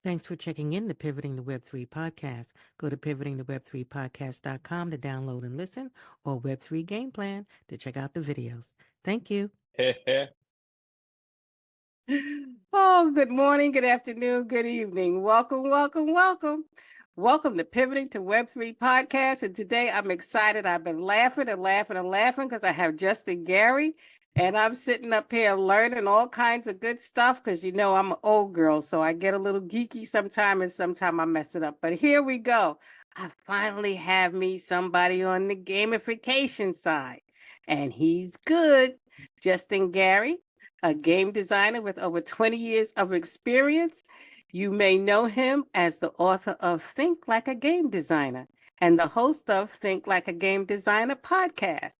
Thanks for checking in the Pivoting to Web3 podcast. Go to pivotingtoweb3podcast.com to download and listen, or Web3 Game Plan to check out the videos. Thank you. Oh, good morning, good afternoon, good evening. Welcome, welcome, welcome. Welcome to Pivoting to Web3 Podcast. And today I'm excited. I've been laughing and laughing and laughing because I have Justin Gary. And I'm sitting up here learning all kinds of good stuff because, you know, I'm an old girl, so I get a little geeky sometime and sometime I mess it up. But here we go. I finally have me somebody on the gamification side, and he's good. Justin Gary, a game designer with over 20 years of experience. You may know him as the author of Think Like a Game Designer and the host of Think Like a Game Designer podcast.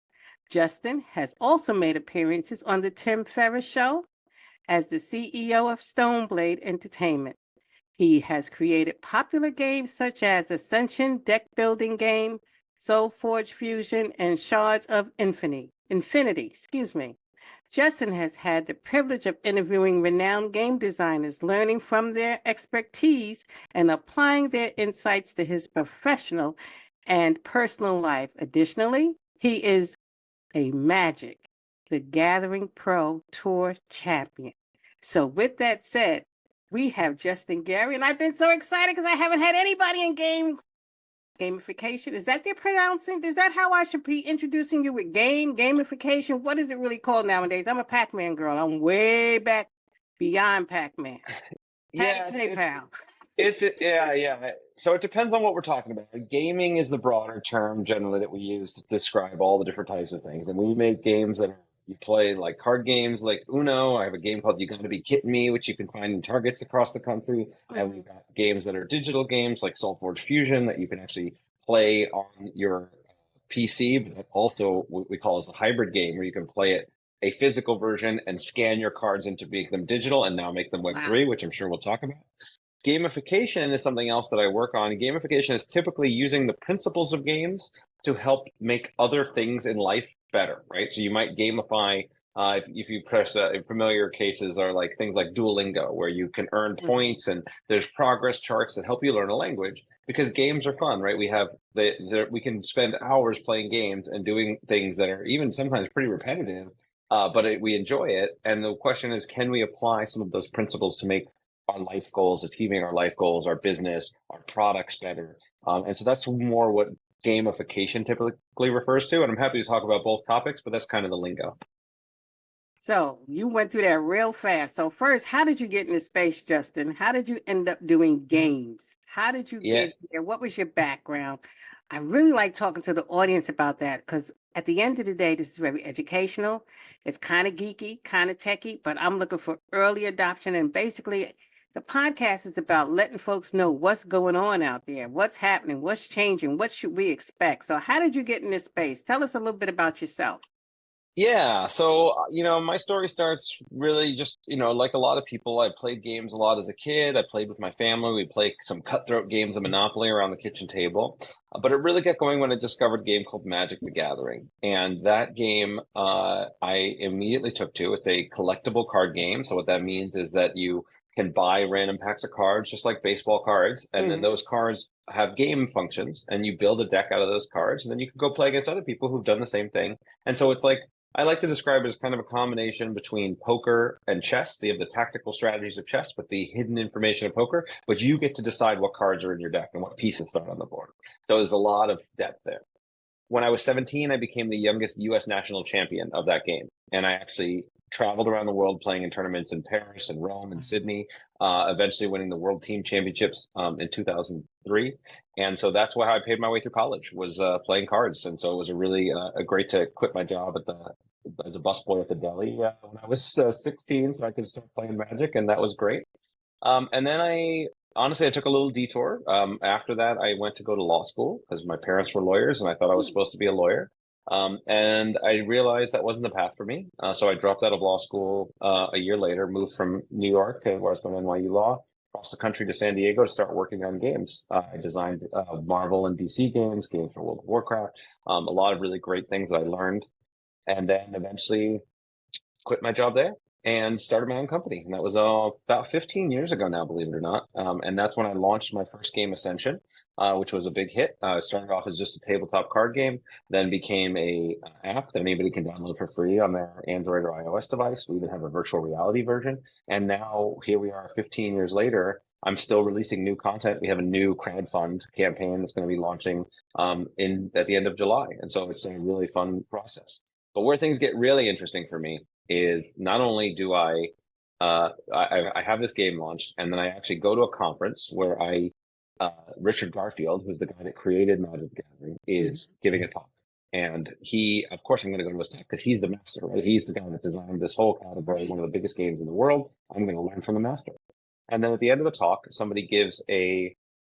Justin has also made appearances on The Tim Ferriss Show as the CEO of Stoneblade Entertainment. He has created popular games such as Ascension Deck Building Game, SoulForge Fusion, and Shards of Infinity. Justin has had the privilege of interviewing renowned game designers, learning from their expertise and applying their insights to his professional and personal life. Additionally, he is a Magic the Gathering Pro Tour champion. So with that said, we have Justin Gary, and I've been so excited because I haven't had anybody in gamification. Is that they're pronouncing? Is that how I should be introducing you with gamification? What is it really called nowadays? I'm a Pac-Man girl. I'm way back beyond Pac-Man. Yeah, PayPal. yeah. So it depends on what we're talking about. Gaming is the broader term generally that we use to describe all the different types of things. And we make games that you play like card games like Uno. I have a game called You Gotta Be Kidding Me, which you can find in Targets across the country. And we've got games that are digital games like SoulForge Fusion that you can actually play on your PC, but also what we call as a hybrid game where you can play it a physical version and scan your cards into make them digital and now make them Web3, which I'm sure we'll talk about. Gamification is something else that I work on. Gamification is typically using the principles of games to help make other things in life better, right? So you might gamify, if you press familiar cases are like things like Duolingo, where you can earn points and there's progress charts that help you learn a language because games are fun, right? We have we can spend hours playing games and doing things that are even sometimes pretty repetitive, but we enjoy it. And the question is, can we apply some of those principles to make our life goals, achieving our life goals, our business, our products better? And so that's more what gamification typically refers to. And I'm happy to talk about both topics, but that's kind of the lingo. So you went through that real fast. So first, how did you get in this space, Justin? How did you end up doing games? How did you get there? What was your background? I really like talking to the audience about that because at the end of the day, this is very educational. It's kind of geeky, kind of techie, but I'm looking for early adoption. And basically, the podcast is about letting folks know what's going on out there, what's happening, what's changing, what should we expect. So how did you get in this space? Tell us a little bit about yourself. Yeah, so my story starts really just like a lot of people. I played games a lot as a kid. I played with my family. We played some cutthroat games of Monopoly around the kitchen table. But it really got going when I discovered a game called Magic the Gathering, and that game I immediately took to. It's a collectible card game. So what that means is that you can buy random packs of cards, just like baseball cards, and then those cards have game functions, and you build a deck out of those cards, and then you can go play against other people who've done the same thing. And so it's like, I like to describe it as kind of a combination between poker and chess. You have the tactical strategies of chess, but the hidden information of poker, but you get to decide what cards are in your deck and what pieces are on the board. So there's a lot of depth there. When I was 17, I became the youngest US national champion of that game. And I actually traveled around the world playing in tournaments in Paris and Rome and Sydney, eventually winning the World Team Championships in 2003. And so that's how I paid my way through college, was playing cards. And so it was a really great to quit my job as a busboy at the deli when I was 16, so I could start playing Magic, and that was great. And then honestly, I took a little detour. After that, I went to go to law school because my parents were lawyers and I thought I was supposed to be a lawyer. And I realized that wasn't the path for me. So I dropped out of law school a year later, moved from New York, where I was going to NYU Law, across the country to San Diego to start working on games. I designed Marvel and DC games for World of Warcraft, a lot of really great things that I learned. And then eventually quit my job there and started my own company. And that was about 15 years ago now, believe it or not. And that's when I launched my first game, Ascension, which was a big hit. It started off as just a tabletop card game, then became a app that anybody can download for free on their Android or iOS device. We even have a virtual reality version. And now here we are 15 years later. I'm still releasing new content. We have a new crowdfund campaign that's going to be launching at the end of July. And so it's a really fun process. But where things get really interesting for me is not only do I have this game launched, and then I actually go to a conference where Richard Garfield, who's the guy that created Magic the Gathering, is giving a talk. And of course, I'm going to go to his talk because he's the master, right? He's the guy that designed this whole category, one of the biggest games in the world. I'm going to learn from the master. And then at the end of the talk, somebody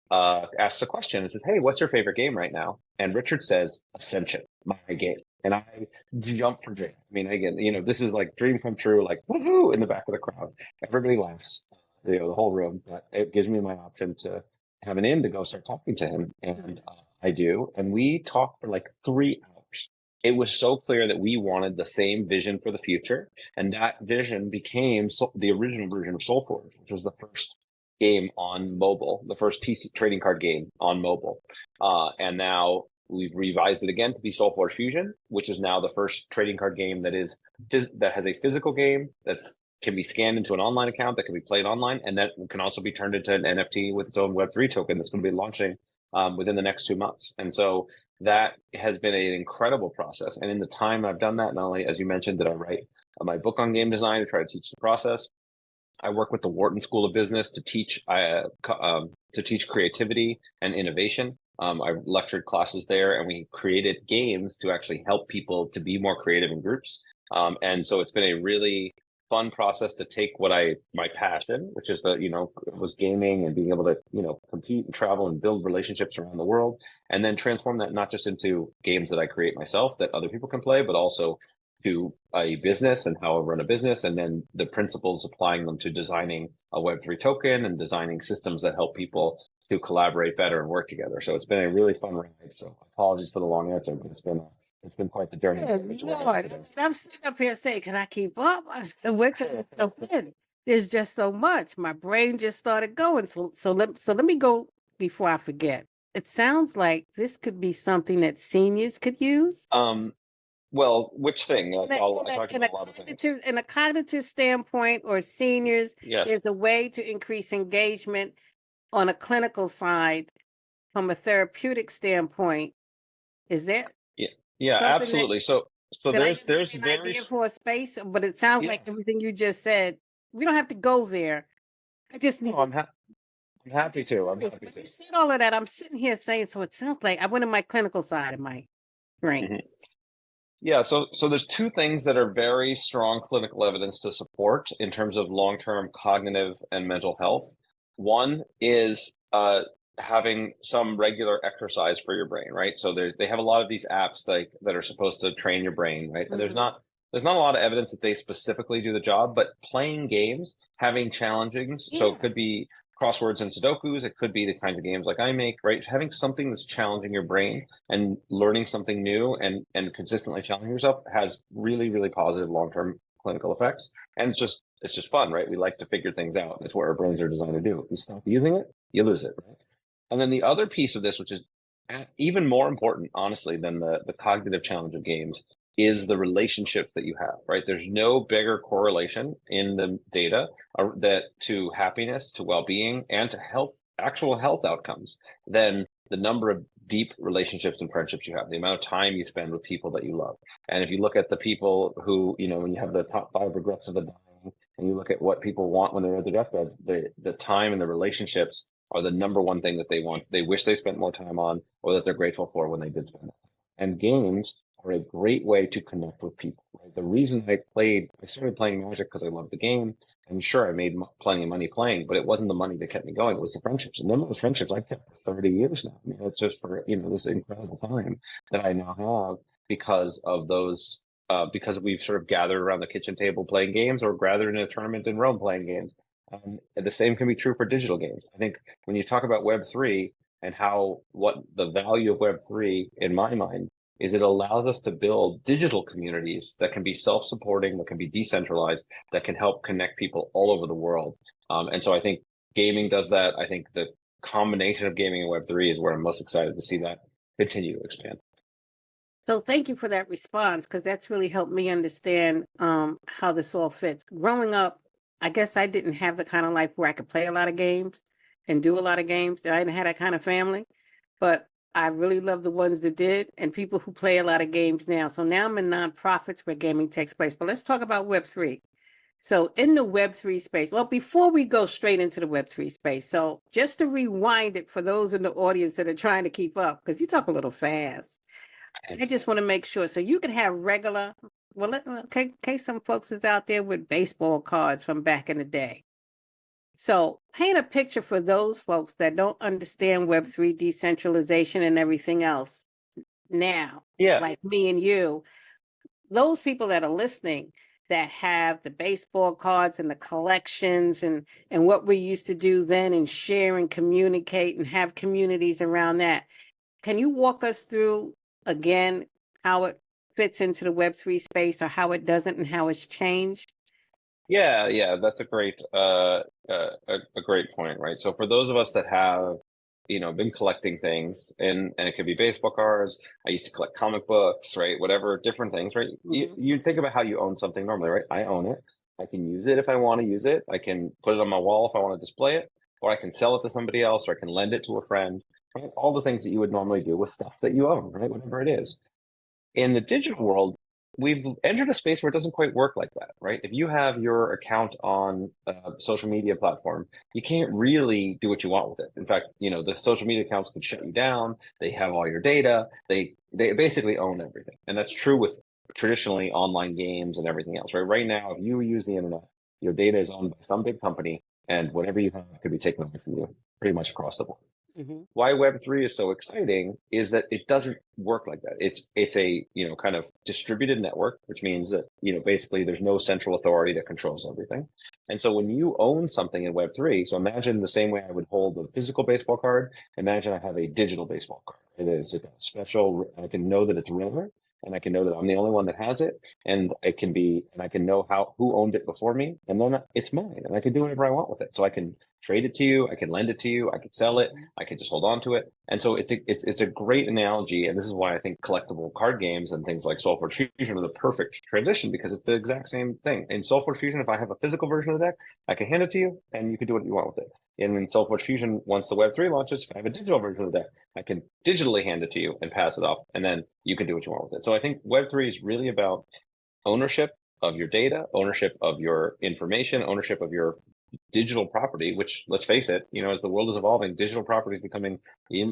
asks a question and says, "Hey, what's your favorite game right now?" And Richard says, "Ascension, my game." And I jump for joy. I mean, again, this is like dream come true, like woohoo in the back of the crowd. Everybody laughs, the whole room, but it gives me my option to have an in to go start talking to him. And I do. And we talked for like 3 hours. It was so clear that we wanted the same vision for the future. And that vision became the original version of SoulForge, which was the first game on mobile, the first TC trading card game on mobile. And now we've revised it again to be SoulForge Fusion, which is now the first trading card game that has a physical game that can be scanned into an online account that can be played online, and that can also be turned into an NFT with its own Web3 token that's going to be launching within the next 2 months. And so that has been an incredible process. And in the time I've done that, not only, as you mentioned, did I write my book on game design to try to teach the process, I work with the Wharton School of Business to teach creativity and innovation. I lectured classes there, and we created games to actually help people to be more creative in groups. And so it's been a really fun process to take my passion, which is was gaming and being able to, compete and travel and build relationships around the world, and then transform that not just into games that I create myself that other people can play, but also to a business and how I run a business, and then the principles applying them to designing a Web3 token and designing systems that help people to collaborate better and work together. So it's been a really fun ride. So apologies for the long answer, but it's been quite the journey. I'm sitting up here saying, "Can I keep up?" I said, "Where can I jump in?" There's just so much. My brain just started going. So let me go before I forget. It sounds like this could be something that seniors could use. Well, which thing? I talk about a lot of things. In a cognitive standpoint, or seniors, yes. There's a way to increase engagement on a clinical side from a therapeutic standpoint. Is there? Yeah, absolutely. So there's an idea for a space, but it sounds like everything you just said. We don't have to go there. I just need. I'm happy to. You said all of that. I'm sitting here saying, so it sounds like I went in my clinical side of my brain. Mm-hmm. Yeah, so there's 2 things that are very strong clinical evidence to support in terms of long-term cognitive and mental health. One is having some regular exercise for your brain, right? So they have a lot of these apps that are supposed to train your brain, right? And there's not a lot of evidence that they specifically do the job, but playing games, having challenges, so it could be crosswords and Sudokus, it could be the kinds of games like I make, right? Having something that's challenging your brain and learning something new and consistently challenging yourself has really, really positive long-term clinical effects. And it's just fun, right? We like to figure things out. That's what our brains are designed to do. If you stop using it, you lose it, right? And then the other piece of this, which is even more important, honestly, than the cognitive challenge of games, is the relationships that you have, right? There's no bigger correlation in the data that to happiness, to well-being, and to actual health outcomes than the number of deep relationships and friendships you have, the amount of time you spend with people that you love. And if you look at the people who, when you have the top 5 regrets of the dying, and you look at what people want when they're at their deathbeds, the time and the relationships are the number one thing that they want. They wish they spent more time on, or that they're grateful for when they did spend it. And games are a great way to connect with people. Right? The reason I started playing Magic because I loved the game, and sure, I made plenty of money playing, but it wasn't the money that kept me going. It was the friendships. And those friendships I've kept for 30 years now. I mean, it's just for this incredible time that I now have because of those. Because we've sort of gathered around the kitchen table playing games, or gathered in a tournament in Rome playing games. And the same can be true for digital games. I think when you talk about Web3 and what the value of Web3 in my mind is it allows us to build digital communities that can be self-supporting, that can be decentralized, that can help connect people all over the world. And so I think gaming does that. I think the combination of gaming and Web3 is where I'm most excited to see that continue to expand. So thank you for that response, because that's really helped me understand how this all fits. Growing up, I guess I didn't have the kind of life where I could play a lot of games and do a lot of games. I didn't have that kind of family, but I really love the ones that did, and people who play a lot of games now. So now I'm in nonprofits where gaming takes place. But let's talk about Web3. So in the Web3 space, well, before we go straight into the Web3 space, so just to rewind it for those in the audience that are trying to keep up, because you talk a little fast. I just want to make sure. So you can have regular, well, in case some folks is out there with baseball cards from back in the day. So paint a picture for those folks that don't understand Web3 decentralization and everything else now, Yeah. like me and you, those people that are listening that have the baseball cards and the collections and what we used to do then and share and communicate and have communities around that. Can you walk us through again how it fits into the Web3 space, or how it doesn't and how it's changed? Yeah, that's a great point, right? So for those of us that have, been collecting things, and it could be baseball cards. I used to collect comic books, right? Whatever, different things, right? You think about how you own something normally, right? I own it. I can use it if I want to use it. I can put it on my wall if I want to display it, or I can sell it to somebody else, or I can lend it to a friend, right? All the things that you would normally do with stuff that you own, right? Whatever it is. In the digital world, we've entered a space where it doesn't quite work like that, right? If you have your account on a social media platform, you can't really do what you want with it. In fact, the social media accounts could shut you down. They have all your data. They basically own everything. And that's true with traditionally online games and everything else, right? Right now, if you use the internet, your data is owned by some big company, and whatever you have could be taken away from you pretty much across the board. Why Web3 is so exciting is that it doesn't work like that. It's a, kind of distributed network, which means that, basically there's no central authority that controls everything. And so when you own something in Web3, so imagine the same way I would hold a physical baseball card, imagine I have a digital baseball card. It is a special, I can know that it's rare, and I can know that I'm the only one that has it, and I can know who owned it before me, and then it's mine, and I can do whatever I want with it. So I can trade it to you, I can lend it to you, I could sell it, I could just hold on to it. And so it's a great analogy, and this is why I think collectible card games and things like Soulforge Fusion are the perfect transition, because it's the exact same thing. In Soulforge Fusion, if I have a physical version of the deck, I can hand it to you, and you can do what you want with it. And in Soulforge Fusion, once the Web3 launches, if I have a digital version of the deck, I can digitally hand it to you and pass it off, and then you can do what you want with it. So I think Web3 is really about ownership of your data, ownership of your information, ownership of your digital property, which, let's face it, as the world is evolving, digital property is becoming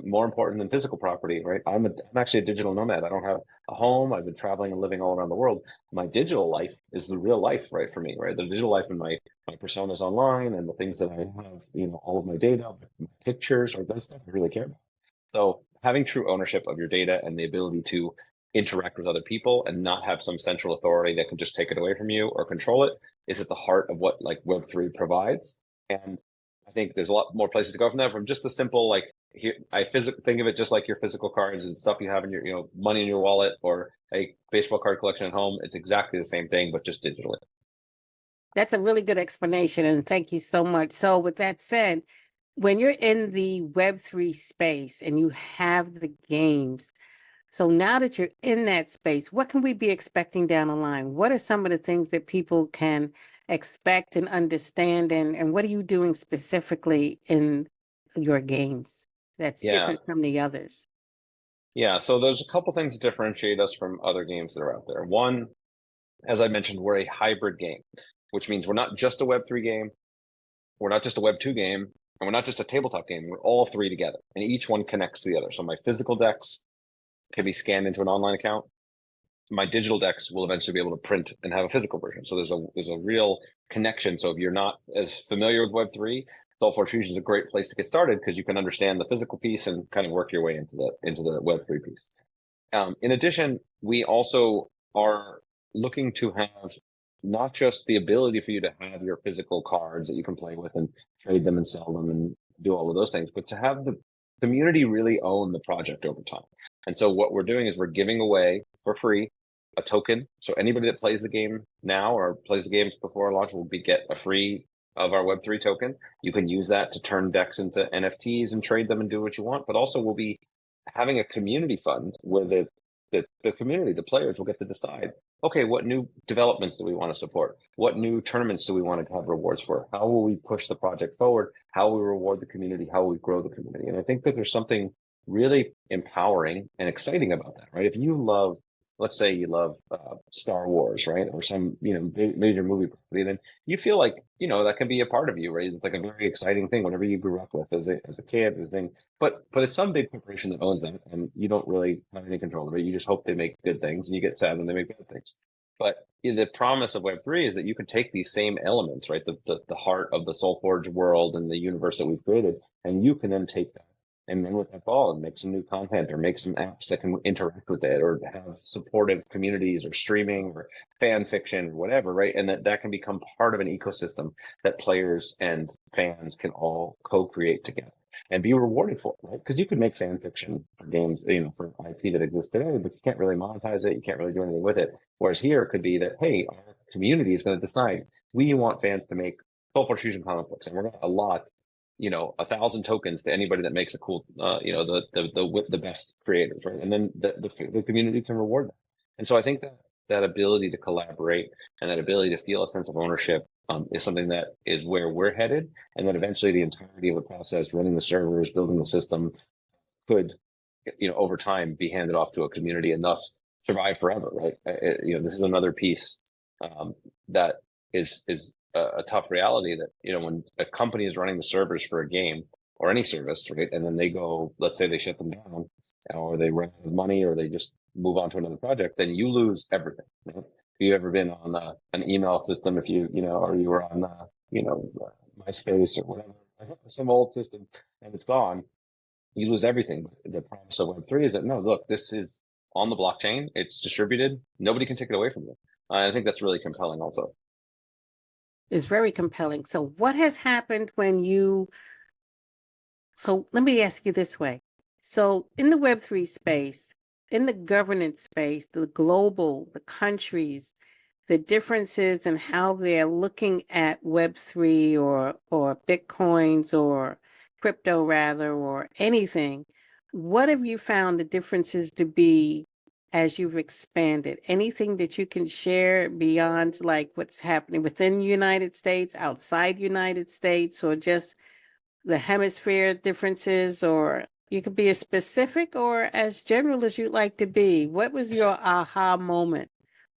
more important than physical property, right? I'm actually a digital nomad. I don't have a home. I've been traveling and living all around the world. My digital life is the real life, right, for me, right? The digital life and my personas online and the things that I have, all of my data, my pictures, or those stuff I really care about. So having true ownership of your data and the ability to interact with other people and not have some central authority that can just take it away from you or control it is at the heart of what Web3 provides. And I think there's a lot more places to go from there, from just the simple, here, think of it just like your physical cards and stuff you have in your, money in your wallet, or a baseball card collection at home. It's exactly the same thing, but just digitally. That's a really good explanation, and thank you so much. So with that said, when you're in the Web3 space and you have the games, so now that you're in that space, what can we be expecting down the line? What are some of the things that people can expect and understand, and what are you doing specifically in your games that's different from the others? Yeah, so there's a couple things that differentiate us from other games that are out there. One, as I mentioned, we're a hybrid game, which means we're not just a Web3 game, we're not just a Web2 game, and we're not just a tabletop game. We're all three together, and each one connects to the other. So my physical decks can be scanned into an online account. My digital decks will eventually be able to print and have a physical version. So there's a real connection. So if you're not as familiar with Web3, Soulforge Fusion is a great place to get started, because you can understand the physical piece and kind of work your way into the Web3 piece. In addition, we also are looking to have not just the ability for you to have your physical cards that you can play with and trade them and sell them and do all of those things, but to have the community really own the project over time. And so what we're doing is we're giving away for free a token. So anybody that plays the game now or plays the games before launch will get a free of our Web3 token. You can use that to turn decks into NFTs and trade them and do what you want. But also we'll be having a community fund where the community, the players will get to decide, okay, what new developments do we want to support? What new tournaments do we want to have rewards for? How will we push the project forward? How will we reward the community? How will we grow the community? And I think that there's something really empowering and exciting about that, right? If you love, let's say you love Star Wars, right? Or some, major movie property, then you feel like, that can be a part of you, right? It's like a very exciting thing, whatever you grew up with as a kid, as thing. But it's some big corporation that owns that, and you don't really have any control over it. You just hope they make good things, and you get sad when they make bad things. But the promise of Web3 is that you can take these same elements, right? The heart of the SoulForge world and the universe that we've created, and you can then take that and then with that ball and make some new content or make some apps that can interact with it or have supportive communities or streaming or fan fiction or whatever, right? And that can become part of an ecosystem that players and fans can all co-create together and be rewarded for, right? Because you could make fan fiction for games, for IP that exists today, but you can't really monetize it. You can't really do anything with it. Whereas here it could be that, hey, our community is going to decide we want fans to make SoulForge Fusion comic books, and we're going to allot 1,000 tokens to anybody that makes a cool, the best creators, right? And then the community can reward them. And so I think that ability to collaborate and that ability to feel a sense of ownership is something that is where we're headed. And then eventually the entirety of the process, running the servers, building the system, could, over time be handed off to a community and thus survive forever, right? This is another piece that is a tough reality that, when a company is running the servers for a game or any service, right, and then they go, let's say they shut them down or they run out of money or they just move on to another project, then you lose everything. Right? If you've ever been on an email system, if you or you were on MySpace or whatever, some old system, and it's gone, you lose everything. But the promise of Web3 is that, no, look, this is on the blockchain, it's distributed, nobody can take it away from you. I think that's really compelling also. Is very compelling. So what has happened so let me ask you this way. So in the Web3 space, in the governance space, the countries, the differences in how they're looking at Web3 or Bitcoins or crypto rather, or anything, what have you found the differences to be as you've expanded? Anything that you can share beyond like what's happening within the United States, outside United States, or just the hemisphere differences, or you could be as specific or as general as you'd like to be. What was your aha moment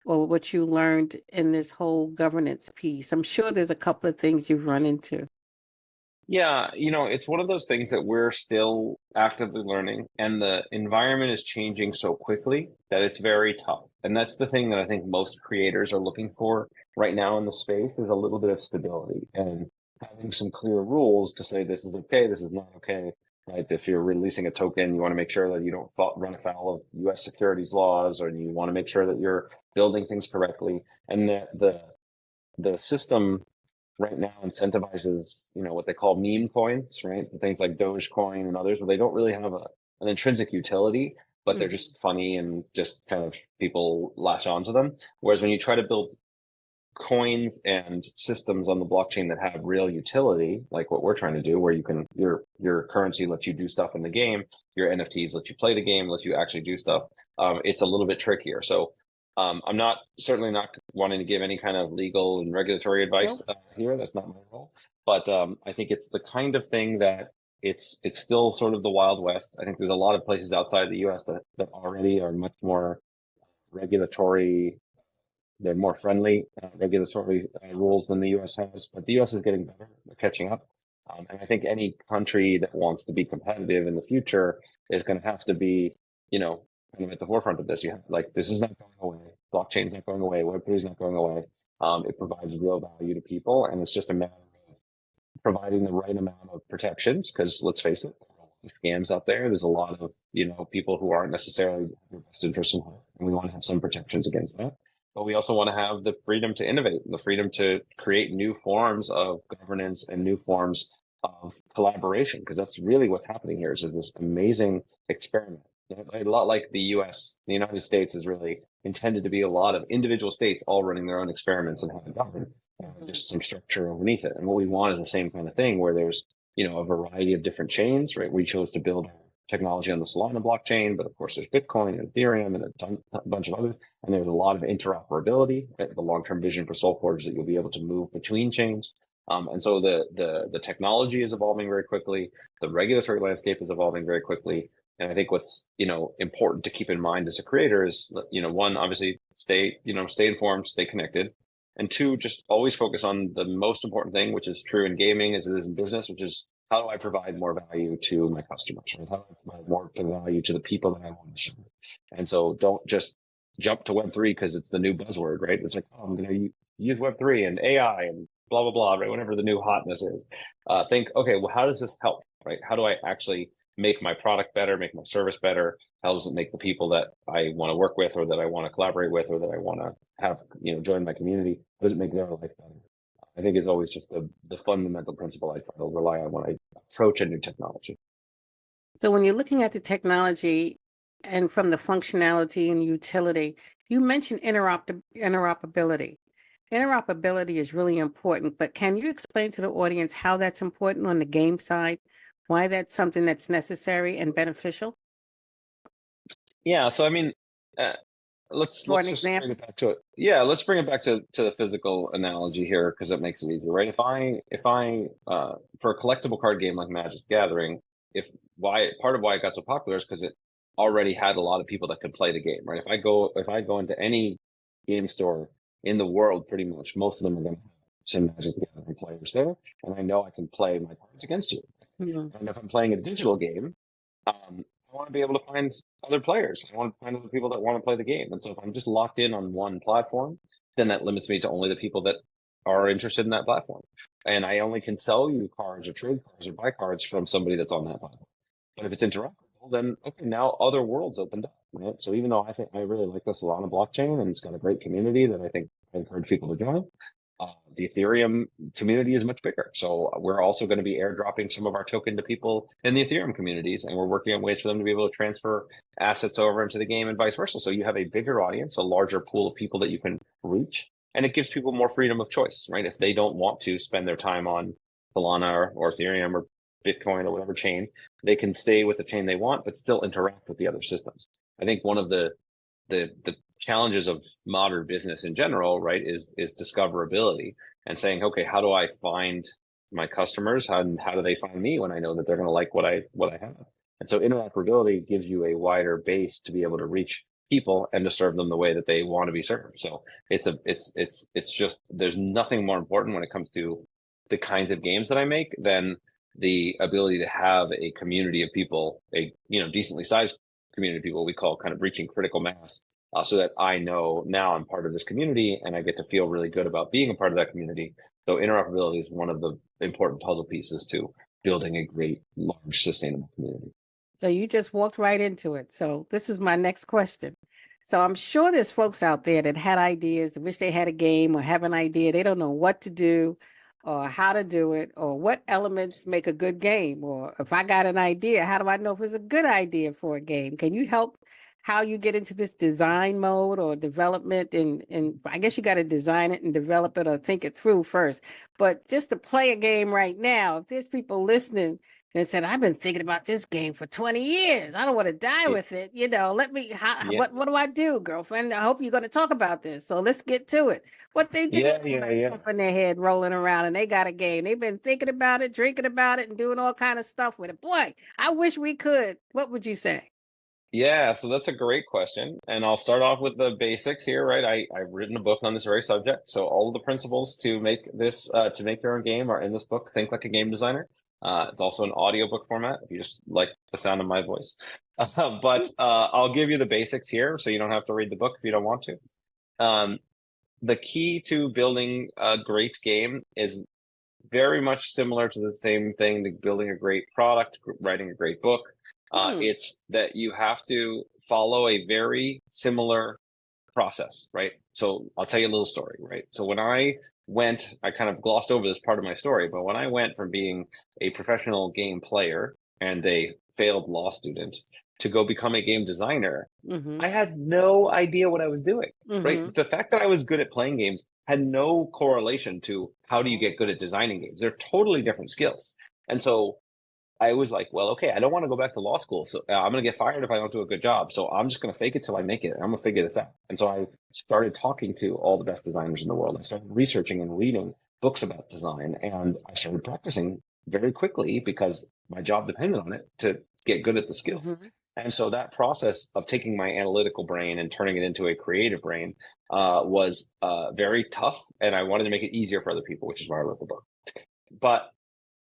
or what you learned in this whole governance piece? I'm sure there's a couple of things you've run into. Yeah, it's one of those things that we're still actively learning, and the environment is changing so quickly that it's very tough. And that's the thing that I think most creators are looking for right now in the space, is a little bit of stability and having some clear rules to say this is okay, this is not okay. Right? If you're releasing a token, you want to make sure that you don't run afoul of U.S. securities laws, or you want to make sure that you're building things correctly, and that the system right now incentivizes, what they call meme coins, right? Things like Dogecoin and others, where they don't really have an intrinsic utility, but they're just funny and just kind of people latch onto them. Whereas when you try to build coins and systems on the blockchain that have real utility, like what we're trying to do, where you can, your currency lets you do stuff in the game, your NFTs let you play the game, let you actually do stuff. It's a little bit trickier. So I'm certainly not wanting to give any kind of legal and regulatory advice here. That's not my role. But I think it's the kind of thing that it's still sort of the Wild West. I think there's a lot of places outside the US that already are much more regulatory. They're more friendly regulatory rules than the US has, but the US is getting better, catching up. And I think any country that wants to be competitive in the future is going to have to be, kind of at the forefront of this. You have, this is not going away. Blockchain's not going away. Web3 is not going away. It provides real value to people, and it's just a matter of providing the right amount of protections. Because let's face it, scams out there. There's a lot of people who aren't necessarily your best interest in heart, and we want to have some protections against that. But we also want to have the freedom to innovate, the freedom to create new forms of governance and new forms of collaboration, because that's really what's happening here is this amazing experiment. A lot like the US, the United States is really intended to be a lot of individual states all running their own experiments and having government, just some structure underneath it. And what we want is the same kind of thing where there's, a variety of different chains, right? We chose to build technology on the Solana blockchain, but of course there's Bitcoin and Ethereum and a bunch of others. And there's a lot of interoperability. Right? The long-term vision for SolForge is that you'll be able to move between chains. And so the technology is evolving very quickly. The regulatory landscape is evolving very quickly. And I think what's, important to keep in mind as a creator is, one, obviously stay informed, stay connected. And two, just always focus on the most important thing, which is true in gaming as it is in business, which is how do I provide more value to my customers? Right? How do I provide more value to the people that I want to serve? And so don't just jump to Web3 because it's the new buzzword, right? It's like, oh, I'm going to use Web3 and AI and blah, blah, blah, right? Whatever the new hotness is. Think, okay, well, how does this help, right? How do I actually make my product better, make my service better? How does it make the people that I want to work with or that I want to collaborate with or that I want to have, join my community? How does it make their life better? I think is always just the fundamental principle I try to rely on when I approach a new technology. So when you're looking at the technology and from the functionality and utility, you mentioned interoperability. Interoperability is really important, but can you explain to the audience how that's important on the game side, why that's something that's necessary and beneficial? Yeah, so I mean, let's just bring it back to it. Yeah, let's bring it back to the physical analogy here because it makes it easy, right? If I for a collectible card game like Magic the Gathering, part of why it got so popular is because it already had a lot of people that could play the game, right? If I go into any game store in the world, pretty much most of them are going to have some Magic the Gathering players there, and I know I can play my cards against you. Mm-hmm. And if I'm playing a digital game, I want to be able to find other players. I want to find other people that want to play the game. And so if I'm just locked in on one platform, then that limits me to only the people that are interested in that platform. And I only can sell you cards or trade cards or buy cards from somebody that's on that platform. But if it's interoperable, then okay, now other worlds opened up, right? So even though I really like the Solana blockchain and it's got a great community that I think I encourage people to join, the Ethereum community is much bigger. So we're also going to be airdropping some of our token to people in the Ethereum communities, and we're working on ways for them to be able to transfer assets over into the game and vice versa. So you have a bigger audience, a larger pool of people that you can reach, and it gives people more freedom of choice, right? If they don't want to spend their time on Solana or Ethereum or Bitcoin or whatever chain, they can stay with the chain they want, but still interact with the other systems. I think one of the challenges of modern business in general, right, is discoverability and saying, okay, how do I find my customers? How do they find me when I know that they're going to like what I have? And so interoperability gives you a wider base to be able to reach people and to serve them the way that they want to be served. So it's just, there's nothing more important when it comes to the kinds of games that I make than the ability to have a community of people, a decently sized community of people we call kind of reaching critical mass. So that I know now I'm part of this community and I get to feel really good about being a part of that community. So interoperability is one of the important puzzle pieces to building a great, large, sustainable community. So you just walked right into it. So this was my next question. So I'm sure there's folks out there that had ideas, that wish they had a game or have an idea. They don't know what to do or how to do it or what elements make a good game. Or if I got an idea, how do I know if it's a good idea for a game? Can you help how you get into this design mode or development? And I guess you got to design it and develop it or think it through first. But just to play a game right now, if there's people listening and said, I've been thinking about this game for 20 years. I don't want to die with it. What do I do, girlfriend? I hope you're going to talk about this. So let's get to it. What they do is stuff in their head rolling around and they got a game. They've been thinking about it, drinking about it and doing all kind of stuff with it. Boy, I wish we could. What would you say? Yeah, so that's a great question. And I'll start off with the basics here, right? I've written a book on this very subject. So all of the principles to make your own game are in this book, Think Like a Game Designer. It's also an audiobook format if you just like the sound of my voice. But I'll give you the basics here so you don't have to read the book if you don't want to. The key to building a great game is very much similar to the same thing to building a great product, writing a great book. It's that you have to follow a very similar process, right? So I'll tell you a little story, right? So when I I kind of glossed over this part of my story, but when I went from being a professional game player and a failed law student to go become a game designer, I had no idea what I was doing, right? The fact that I was good at playing games had no correlation to how do you get good at designing games. They're totally different skills. And so I was like, well, okay, I don't want to go back to law school. So I'm going to get fired if I don't do a good job. So I'm just going to fake it till I make it. I'm going to figure this out. And so I started talking to all the best designers in the world. I started researching and reading books about design. And I started practicing very quickly because my job depended on it to get good at the skills. And so that process of taking my analytical brain and turning it into a creative brain was very tough. And I wanted to make it easier for other people, which is why I wrote the book. But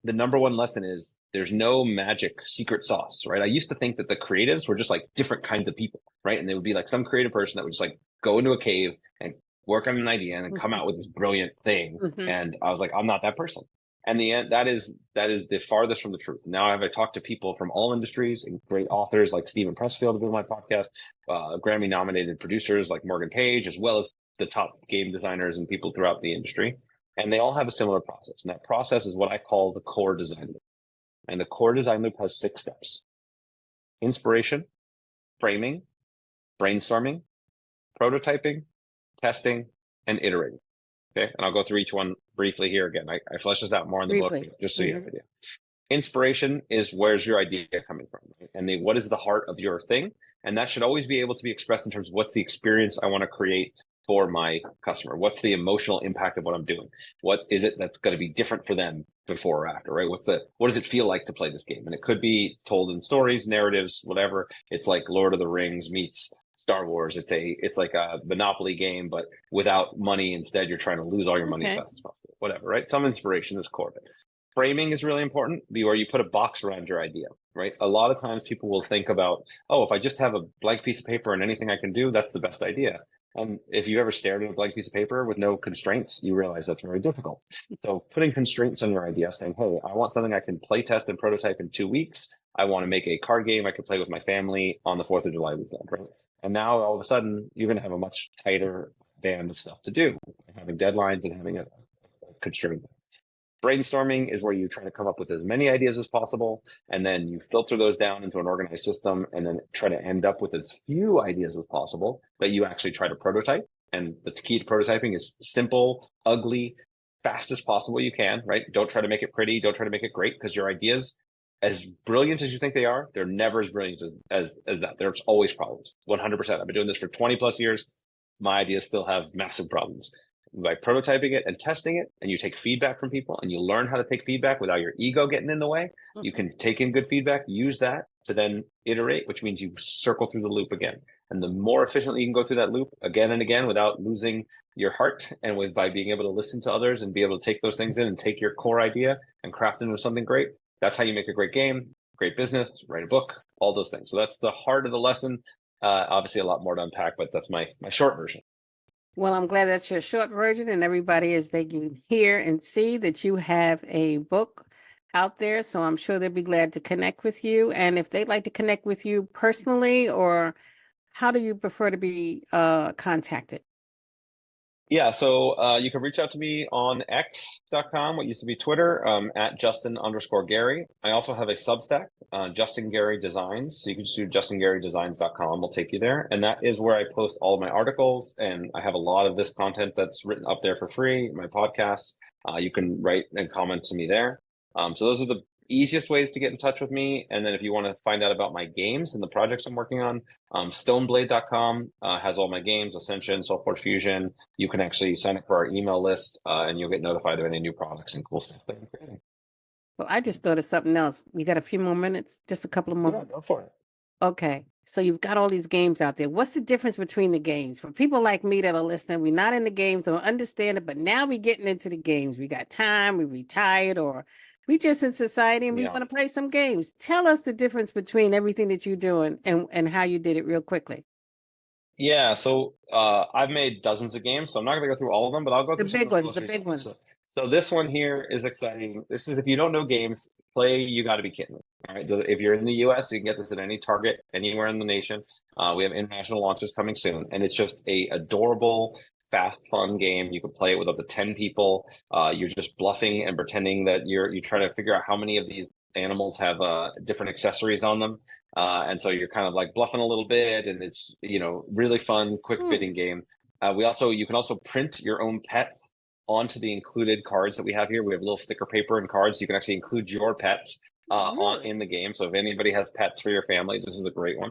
the number one lesson is there's no magic secret sauce, right? I used to think that the creatives were just like different kinds of people, right? And they would be like some creative person that would just like go into a cave and work on an idea and then come out with this brilliant thing. And I was like, I'm not that person. And the end, that is the farthest from the truth. Now I talked to people from all industries and great authors like Stephen Pressfield who did my podcast, Grammy nominated producers like Morgan Page, as well as the top game designers and people throughout the industry. And they all have a similar process. And that process is what I call the core design loop. And the core design loop has 6 steps: inspiration, framing, brainstorming, prototyping, testing, and iterating. Okay. And I'll go through each one briefly here again. I flesh this out more in the book, just so you have an idea. Inspiration is where's your idea coming from, right? And what is the heart of your thing? And that should always be able to be expressed in terms of what's the experience I want to create for my customer. What's the emotional impact of what I'm doing? What is it that's going to be different for them before or after, right? What does it feel like to play this game? And it could be told in stories, narratives, whatever. It's like Lord of the Rings meets Star Wars. It's like a Monopoly game, but without money. Instead, you're trying to lose all your money as fast as possible. Whatever, right? Some inspiration is core of it. Framing is really important, where you put a box around your idea, right? A lot of times people will think about, oh, if I just have a blank piece of paper and anything I can do, that's the best idea. And if you ever stared at a blank piece of paper with no constraints, you realize that's very difficult. So putting constraints on your idea, saying, hey, I want something I can play test and prototype in 2 weeks. I want to make a card game I could play with my family on the 4th of July weekend, right? And now all of a sudden, you're going to have a much tighter band of stuff to do, having deadlines and having a constraint. Brainstorming is where you try to come up with as many ideas as possible, and then you filter those down into an organized system, and then try to end up with as few ideas as possible that you actually try to prototype. And the key to prototyping is simple, ugly, fast as possible you can, right? Don't try to make it pretty. Don't try to make it great, because your ideas, as brilliant as you think they are, they're never as brilliant as that. There's always problems. 100%. I've been doing this for 20 plus years. My ideas still have massive problems. By prototyping it and testing it, and you take feedback from people and you learn how to take feedback without your ego getting in the way, you can take in good feedback, use that to then iterate, which means you circle through the loop again. And the more efficiently you can go through that loop again and again without losing your heart, and by being able to listen to others and be able to take those things in and take your core idea and craft it into something great, that's how you make a great game, great business, write a book, all those things. So that's the heart of the lesson. Obviously a lot more to unpack, but that's my short version. Well, I'm glad that's your short version, and everybody, as they can hear and see that you have a book out there. So I'm sure they'll be glad to connect with you. And if they'd like to connect with you personally, or how do you prefer to be contacted? Yeah, so you can reach out to me on x.com, what used to be Twitter, at Justin_Gary. I also have a Substack, Justin Gary Designs. So you can just do justingarydesigns.com. We'll take you there. And that is where I post all of my articles. And I have a lot of this content that's written up there for free, my podcasts. You can write and comment to me there. So those are the easiest ways to get in touch with me. And then if you want to find out about my games and the projects I'm working on, stoneblade.com has all my games, Ascension, Soulforge Fusion. You can actually sign up for our email list and you'll get notified of any new products and cool stuff that I'm creating. Well, I just thought of something else. We got a few more minutes, just a couple of more. Yeah, go for it. Okay. So you've got all these games out there. What's the difference between the games? For people like me that are listening, we're not in the games, don't understand it, but now we're getting into the games. We got time, we retired, or we just in society and we want to play some games. Tell us the difference between everything that you're doing and how you did it real quickly. Yeah, so I've made dozens of games, so I'm not going to go through all of them, but I'll go through the big ones. So this one here is exciting. This is, if you don't know games, play, you got to be kidding me. All right, if you're in the US, you can get this at any Target anywhere in the nation. We have international launches coming soon, and it's just a adorable fast, fun game. You can play it with up to 10 people. You're just bluffing and pretending that you're trying to figure out how many of these animals have different accessories on them. And so you're kind of like bluffing a little bit, and it's, really fun, quick bidding game. You can also print your own pets onto the included cards that we have here. We have a little sticker paper and cards. You can actually include your pets in the game. So if anybody has pets for your family, this is a great one.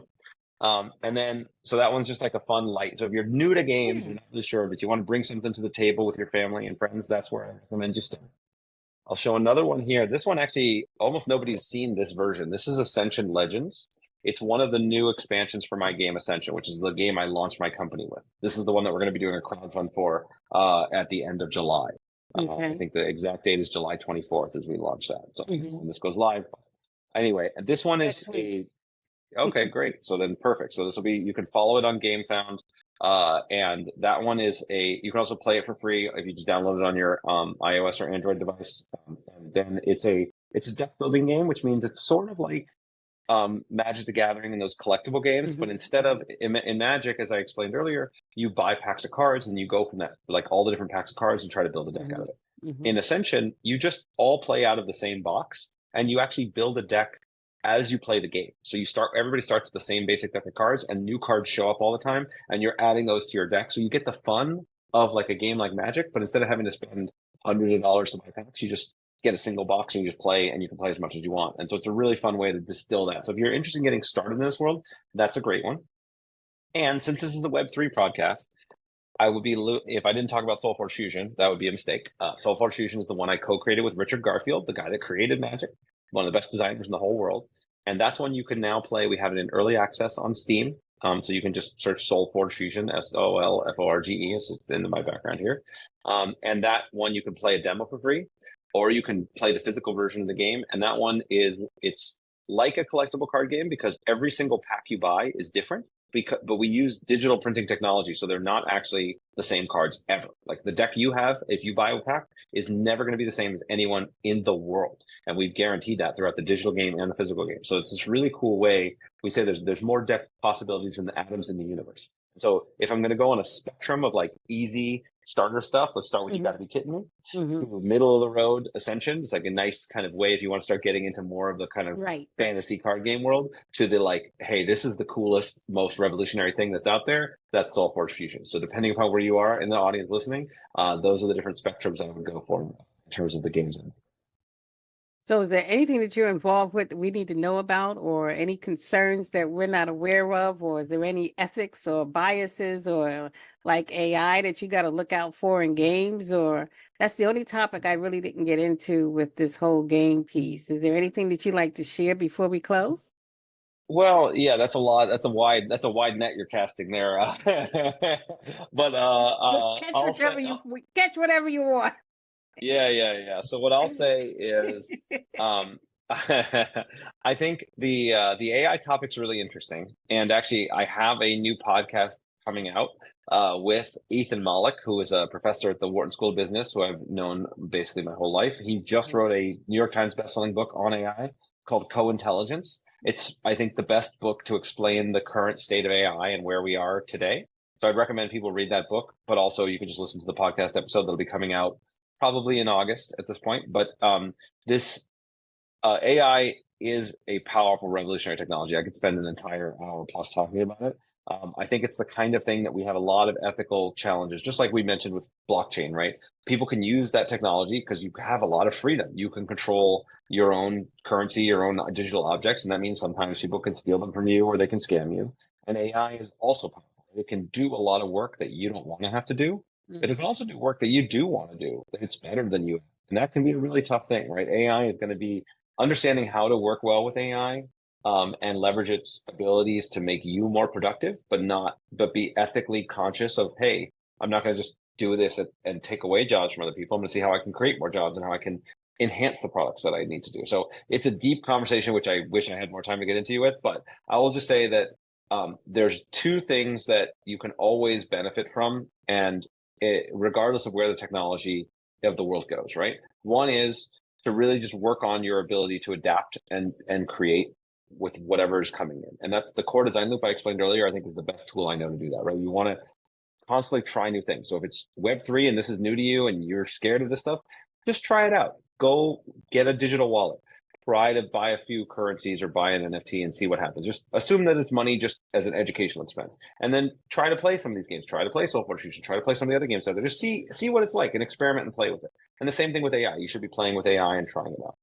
And then, so that one's just like a fun light. So if you're new to games, you're not really sure, but you want to bring something to the table with your family and friends, that's where I recommend you start. I'll show another one here. This one actually, almost nobody's seen this version. This is Ascension Legends. It's one of the new expansions for my game Ascension, which is the game I launched my company with. This is the one that we're going to be doing a crowdfund for at the end of July. I think the exact date is July 24th as we launch that. So when this goes live. Anyway, this one is okay, great. So then perfect. So this will be, you can follow it on Gamefound. And that one is you can also play it for free if you just download it on your iOS or Android device. And then it's a deck building game, which means it's sort of like Magic the Gathering and those collectible games, but instead of in Magic, as I explained earlier, you buy packs of cards and you go from that, like all the different packs of cards, and try to build a deck out of it. In Ascension, you just all play out of the same box, and you actually build a deck as you play the game. So everybody starts with the same basic deck of cards, and new cards show up all the time, and you're adding those to your deck. So you get the fun of like a game like Magic, but instead of having to spend hundreds of dollars to buy packs, you just get a single box and you just play, and you can play as much as you want. And so it's a really fun way to distill that. So if you're interested in getting started in this world, that's a great one. And since this is a Web3 podcast, if I didn't talk about SoulForge Fusion, that would be a mistake. SoulForge Fusion is the one I co-created with Richard Garfield, the guy that created Magic, one of the best designers in the whole world. And that's one you can now play. We have it in early access on Steam. So you can just search SoulForge Fusion, SOLFORGE, as it's in my background here. And that one you can play a demo for free, or you can play the physical version of the game. And that one it's like a collectible card game because every single pack you buy is different. But we use digital printing technology, so they're not actually the same cards ever. Like the deck you have, if you buy a pack, is never going to be the same as anyone in the world, and we've guaranteed that throughout the digital game and the physical game. So it's this really cool way. We say there's more deck possibilities than the atoms in the universe. So if I'm going to go on a spectrum of like easy starter stuff, let's start with You Gotta Be Kidding Me. Middle of the road Ascension. It's like a nice kind of way if you want to start getting into more of the kind of fantasy card game world, to the like, hey, this is the coolest, most revolutionary thing that's out there. That's SoulForge Fusion. So depending upon where you are in the audience listening, those are the different spectrums I would go for in terms of the games. So is there anything that you're involved with that we need to know about, or any concerns that we're not aware of, or is there any ethics or biases or like AI that you got to look out for in games? Or that's the only topic I really didn't get into with this whole game piece. Is there anything that you'd like to share before we close? Well, yeah, that's a lot. That's a wide net you're casting there. But catch whatever you want. Yeah. So what I'll say is, I think the AI topic's really interesting. And actually, I have a new podcast coming out with Ethan Mollick, who is a professor at the Wharton School of Business, who I've known basically my whole life. He just wrote a New York Times bestselling book on AI called Co-Intelligence. It's, I think, the best book to explain the current state of AI and where we are today. So I'd recommend people read that book, but also you can just listen to the podcast episode that'll be coming out probably in August at this point. But this AI is a powerful revolutionary technology. I could spend an entire hour plus talking about it. I think it's the kind of thing that we have a lot of ethical challenges, just like we mentioned with blockchain, right? People can use that technology because you have a lot of freedom. You can control your own currency, your own digital objects, and that means sometimes people can steal them from you or they can scam you. And AI is also powerful. It can do a lot of work that you don't want to have to do, but it can also do work that you do want to do, that it's better than you. And that can be a really tough thing, right? AI is going to be understanding how to work well with AI and leverage its abilities to make you more productive, but be ethically conscious of, hey, I'm not going to just do this and take away jobs from other people. I'm going to see how I can create more jobs and how I can enhance the products that I need to do. So it's a deep conversation, which I wish I had more time to get into you with, but I will just say that there's two things that you can always benefit from, and regardless of where the technology of the world goes, right? One is to really just work on your ability to adapt and create with whatever is coming in. And that's the core design loop I explained earlier, I think is the best tool I know to do that, right? You want to constantly try new things. So if it's Web3 and this is new to you and you're scared of this stuff, just try it out. Go get a digital wallet. Try to buy a few currencies or buy an NFT and see what happens. Just assume that it's money just as an educational expense. And then try to play some of these games. Try to play Soul Fortune. Try to play some of the other games out there. Just see what it's like and experiment and play with it. And the same thing with AI. You should be playing with AI and trying it out.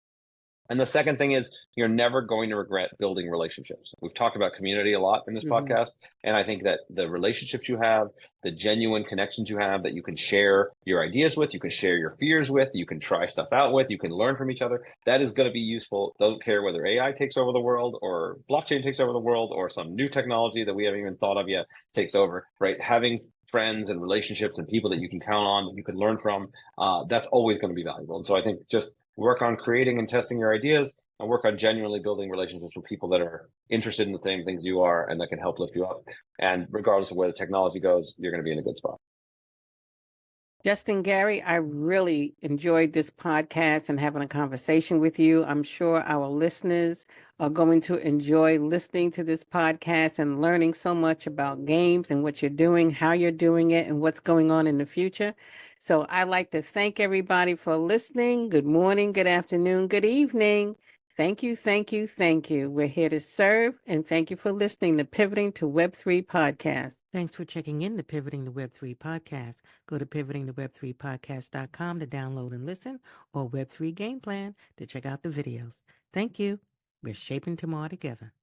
And the second thing is you're never going to regret building relationships. We've talked about community a lot in this podcast. And I think that the relationships you have, the genuine connections you have that you can share your ideas with, you can share your fears with, you can try stuff out with, you can learn from each other. That is going to be useful. Don't care whether AI takes over the world or blockchain takes over the world or some new technology that we haven't even thought of yet takes over, right? Having friends and relationships and people that you can count on, that you can learn from, that's always going to be valuable. And so I think just work on creating and testing your ideas and work on genuinely building relationships with people that are interested in the same things you are and that can help lift you up. And regardless of where the technology goes, you're going to be in a good spot. Justin, Gary, I really enjoyed this podcast and having a conversation with you. I'm sure our listeners are going to enjoy listening to this podcast and learning so much about games and what you're doing, how you're doing it, and what's going on in the future. So I'd like to thank everybody for listening. Good morning, good afternoon, good evening. Thank you, thank you, thank you. We're here to serve, and thank you for listening to Pivoting to Web3 Podcast. Thanks for checking in to Pivoting to Web3 Podcast. Go to pivotingtoweb3podcast.com to download and listen, or Web3 Game Plan to check out the videos. Thank you. We're shaping tomorrow together.